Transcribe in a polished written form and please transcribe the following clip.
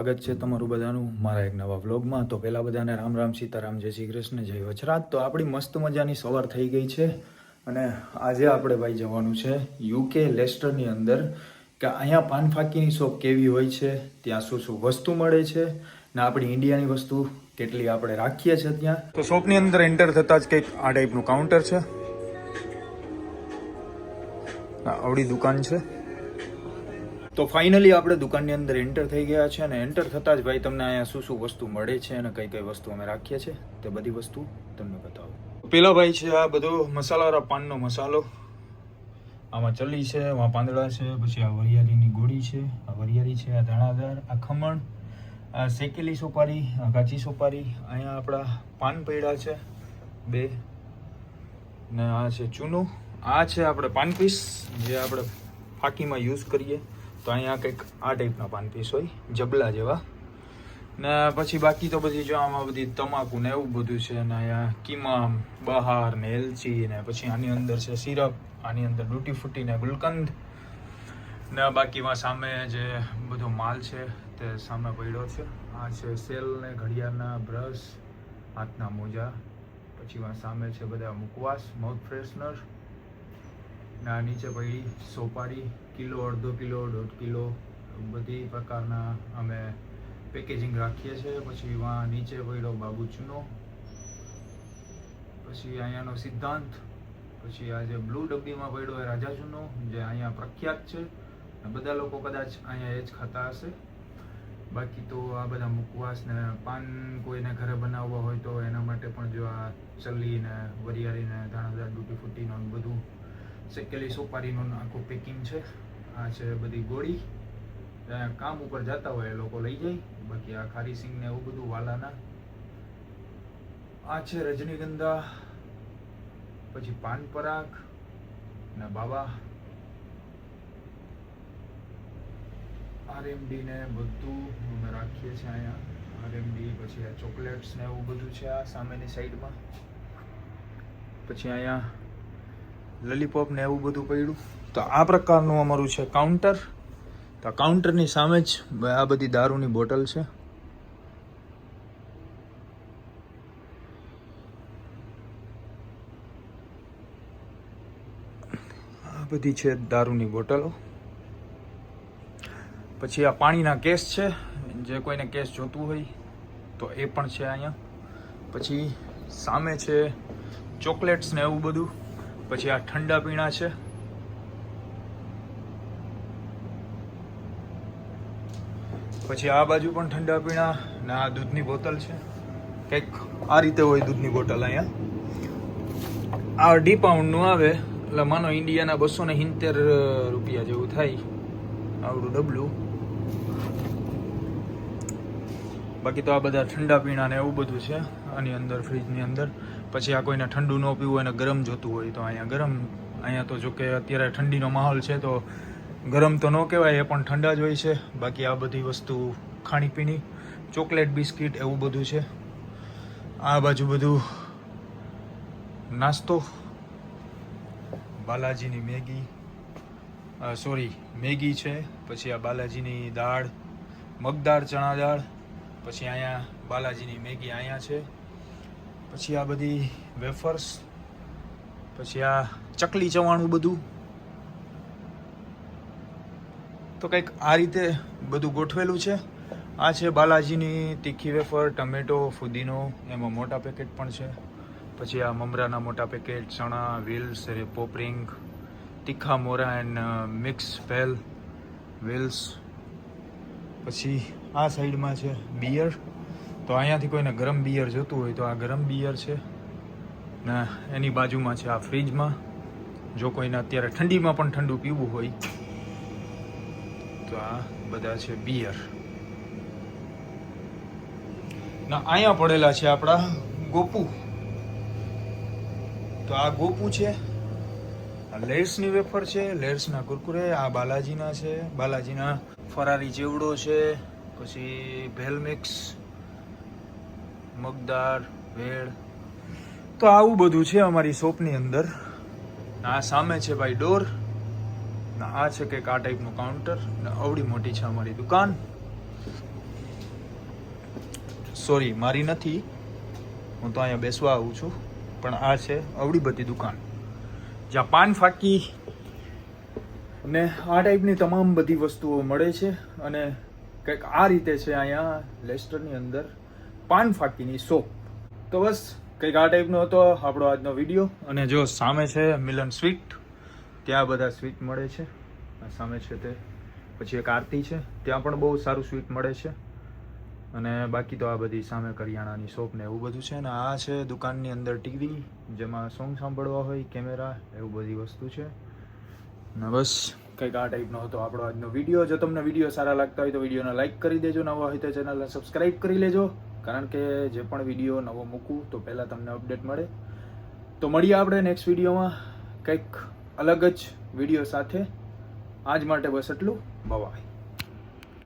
સ્વાગત છે તમારું બધાનું મારા એક નવા વ્લોગમાં. તો પહેલાં બધાને રામ રામ, સીતારામ, જય શ્રી કૃષ્ણ, જય વજરાજ. તો આપણી મસ્ત મજાની સવાર થઈ ગઈ છે અને આજે આપણે ભાઈ જવાનું છે યુકે લેસ્ટરની અંદર, કે અહીંયા પાન ફાકીની શોપ કેવી હોય છે, ત્યાં શું શું વસ્તુ મળે છે ને આપણી ઇન્ડિયાની વસ્તુ કેટલી આપણે રાખીએ છીએ ત્યાં. તો શોપની અંદર એન્ટર થતાં જ કંઈક આ ટાઈપનું કાઉન્ટર છે. આવડી દુકાન છે. તો ફાઇનલી આપણે દુકાનની અંદર એન્ટર થઈ ગયા છે અને એન્ટર થતાં જ ભાઈ તમને અહીંયા શું શું વસ્તુ મળે છે અને કઈ કઈ વસ્તુ અમે રાખીએ છીએ તે બધી વસ્તુ તમને બતાવો. પેલા ભાઈ છે આ બધો મસાલાવાળા પાનનો મસાલો, આમાં ચલ્લી છે, આમાં પાંદડા છે, પછી આ વરિયાળીની ગોળી છે, આ વરિયાળી છે, આ દાણાદાર, આ ખમણ, આ શેકેલી સોપારી, આ કાચી સોપારી, અહીંયા આપણા પાન પૈડા છે 2 ને આ છે ચૂનો, આ છે આપણે પાન પીસ જે આપણે ફાકીમાં યુઝ કરીએ. તો અહીંયા કંઈક આ ટાઈપના પાન પીસ હોય જબલા જેવા ને પછી બાકી તો બધી જો આમાં બધી તમાકુ ને એવું બધું છે ને અહીંયા કિમામ, બહાર ને એલચી ને પછી આની અંદર છે સિરપ, આની અંદર ડૂટી ફૂટી ને ગુલકંદ ને બાકીમાં સામે જે બધો માલ છે તે સામે પડ્યો છે. આ છે સેલ ને ઘડિયાળના બ્રશ, હાથના મોજા, પછી સામે છે બધા મુખવાસ, માઉથ ફ્રેશનર ને આ નીચે પડી સોપારી, કિલો, અડધો કિલો, 1.5 કિલો બધી પ્રકારના અમે પેકેજિંગ રાખીએ છીએ. પછી વાં નીચે પડ્યો બાબુ ચૂનો, પછી અહીંયાનો સિદ્ધાંત, પછી આ જે બ્લુ ડબ્બીમાં પડ્યો એ રાજા ચૂનો જે અહીંયા પ્રખ્યાત છે અને બધા લોકો કદાચ અહીંયા એ જ ખાતા હશે. બાકી તો આ બધા મુખવાસ ને પાન કોઈને ઘરે બનાવવા હોય તો એના માટે પણ જો આ ચલ્લી ને વરિયાળી ને દાણાદાર, ડૂટી ફૂટીનું બધું, શેકેલી સોપારીનું આખું પેકિંગ છે. આ છે બધી ગોળી, કામ ઉપર જતા હોય એ લોકો લઈ જાય. બાકી આ ખારી સિંગ ને એવું બધું વાલાના. આ છે રજનીગંધા, પછી પાન પરાગ ને બાબા, આરએમડી ને બધું અમે રાખીએ છીએ અહીંયા. આરએમડી, પછી આ ચોકલેટ્સ ને એવું બધું છે આ સામેની સાઈડમાં. પછી અહીંયા લોલીપોપ ને એવું બધું પડ્યું. તો આ પ્રકારનું અમારું છે કાઉન્ટર. તો કાઉન્ટરની સામે જ આ બધી દારૂની બોટલ છે. આ બધી છે દારૂની બોટલો. પછી આ પાણીના કેસ છે, જે કોઈને કેસ જોતું હોય તો એ પણ છે અહીંયા. પછી સામે છે ચોકલેટ્સ ને એવું બધું. પછી આ ઠંડા પીણા છે. પછી આ બાજુ પણ ઠંડા પીણા ને આ દૂધની બોટલ છે. કંઈક આ રીતે હોય દૂધની બોટલ અહીંયા. આ 2 પાઉન્ડનું આવે એટલે માનો ઇન્ડિયાના 270 રૂપિયા જેવું થાય આવડું ડબલું. બાકી તો આ બધા ઠંડા પીણા ને એવું બધું છે આની અંદર, ફ્રીજની અંદર. પછી આ કોઈને ઠંડુ ન પીવું હોય ને ગરમ જોતું હોય તો અહીંયા ગરમ. અહીંયા તો જો કે અત્યારે ઠંડીનો માહોલ છે તો ગરમ તો ન કહેવાય, એ પણ ઠંડા જ હોય છે. બાકી આ બધી વસ્તુ ખાણીપીણી, ચોકલેટ, બિસ્કિટ એવું બધું છે. આ બાજુ બધું નાસ્તો, બાલાજીની મેગી છે. પછી આ બાલાજીની દાળ, મગદાળ, ચણા દાળ. પછી અહીંયા બાલાજીની મેગી અહીંયા છે. પછી આ બધી વેફર્સ, પછી આ ચકલી ચવાણું બધું. તો કંઈક આ રીતે બધું ગોઠવેલું છે. આ છે બાલાજીની તીખી વેફર, ટમેટો, ફુદીનો, એમાં મોટા પેકેટ પણ છે. પછી આ મમરાના મોટા પેકેટ, ચણા, વ્હીલ્સ, પોપરિંગ, તીખા મોરા એન્ડ મિક્સ ભેલ વ્હીલ્સ. પછી આ સાઈડમાં છે બિયર. તો અહીંયાથી કોઈને ગરમ બિયર જોતું હોય તો આ ગરમ બિયર છે ને એની બાજુમાં છે આ ફ્રીજમાં. જો કોઈને અત્યારે ઠંડીમાં પણ ઠંડુ પીવું હોય તો આ બધા છે બિયર. ના અહીંયા પડેલા છે આપણા ગોપુ. તો આ ગોપુ છે. આ લેર્સની વેફર છે, લેર્સના કુરકુરે. આ બાલાજીના છે, બાલાજીના ફરારી ચેવડો છે. પછી ભેલ મિક્સ, મગદાર, ભેળ. તો આવું બધું છે અમારી શોપની અંદર. આ સામે છે ભાઈ ડોર. આ છે કંઈક આ ટાઈપનું કાઉન્ટર ને અવડી મોટી છે અમારી દુકાન. સોરી મારી નથી, હું તો અહીંયા બેસવા આવું છું, પણ આ છે અવળી બધી દુકાન જ્યાં પાન ફાકી ને આ ટાઈપની તમામ બધી વસ્તુઓ મળે છે. અને કંઈક આ રીતે છે અહીંયા લેસ્ટરની અંદર પાન ફાકીની શોપ. તો બસ કંઈક આ ટાઈપનો હતો આપણો આજનો વિડીયો. અને જો સામે છે મિલન સ્વીટ, ત્યાં બધા સ્વીટ મળે છે. આ સામે છે તે, પછી એક આરતી છે, ત્યાં પણ બહુ સારું સ્વીટ મળે છે. અને બાકી તો આ બધી સામે કરિયાણાની શોપ ને એવું બધું છે. ને આ છે દુકાનની અંદર ટીવી, જેમાં સોંગ સાંભળવા હોય, કેમેરા, એવું બધી વસ્તુ છે. ને બસ કંઈક આ ટાઈપનો હતો આપણો આજનો વિડીયો. જો તમને વિડીયો સારા લાગતા હોય તો વિડીયોને લાઇક કરી દેજો, નવા હોય તો ચેનલને સબસ્ક્રાઈબ કરી લેજો, કારણ કે જે પણ વિડીયો નવો મૂકું તો પહેલાં તમને અપડેટ મળે. તો મળીએ આપણે નેક્સ્ટ વિડીયોમાં કંઈક અલગ જ વિડીયો સાથે. આજ માટે બસ એટલું. બાય.